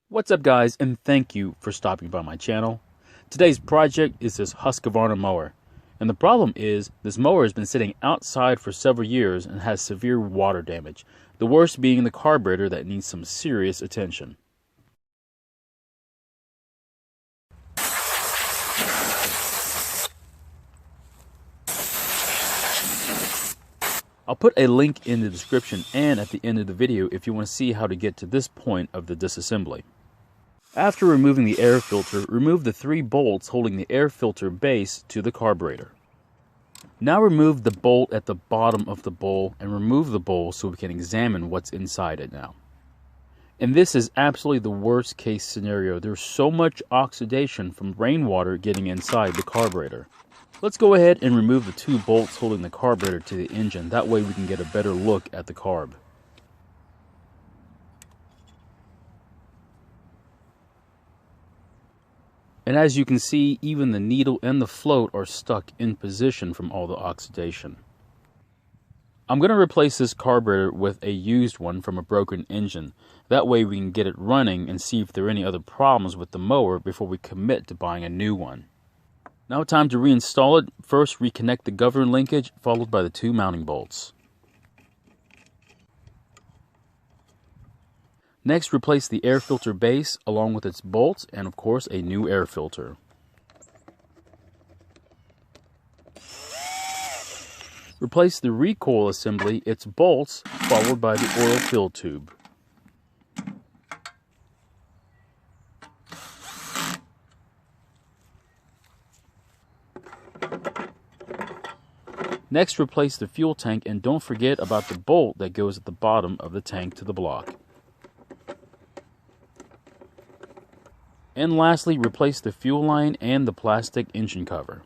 What's up guys, and thank you for stopping by my channel. Today's project is this Husqvarna mower. And the problem is, this mower has been sitting outside for several years and has severe water damage. The worst being the carburetor that needs some serious attention. I'll put a link in the description and at the end of the video if you want to see how to get to this point of the disassembly. After removing the air filter, remove the 3 bolts holding the air filter base to the carburetor. Now remove the bolt at the bottom of the bowl and remove the bowl so we can examine what's inside it now. And this is absolutely the worst case scenario. There's so much oxidation from rainwater getting inside the carburetor. Let's go ahead and remove the 2 bolts holding the carburetor to the engine. That way we can get a better look at the carb. And as you can see, even the needle and the float are stuck in position from all the oxidation. I'm going to replace this carburetor with a used one from a broken engine. That way we can get it running and see if there are any other problems with the mower before we commit to buying a new one. Now time to reinstall it. First reconnect the governor linkage, followed by the 2 mounting bolts. Next, replace the air filter base along with its bolts and of course a new air filter. Replace the recoil assembly, its bolts, followed by the oil fill tube. Next, replace the fuel tank and don't forget about the bolt that goes at the bottom of the tank to the block. And lastly, replace the fuel line and the plastic engine cover.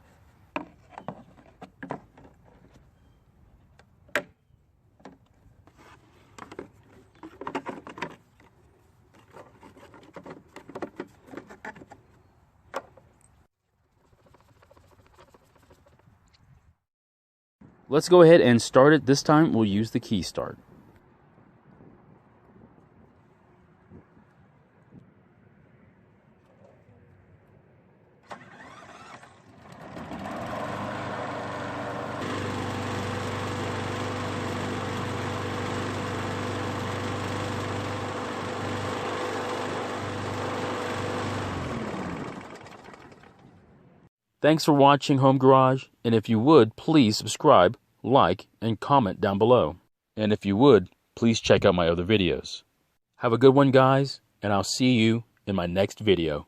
Let's go ahead and start it. This time we'll use the key start. Thanks for watching Home Garage, and if you would, please subscribe, like, and comment down below. And if you would, please check out my other videos. Have a good one, guys, and I'll see you in my next video.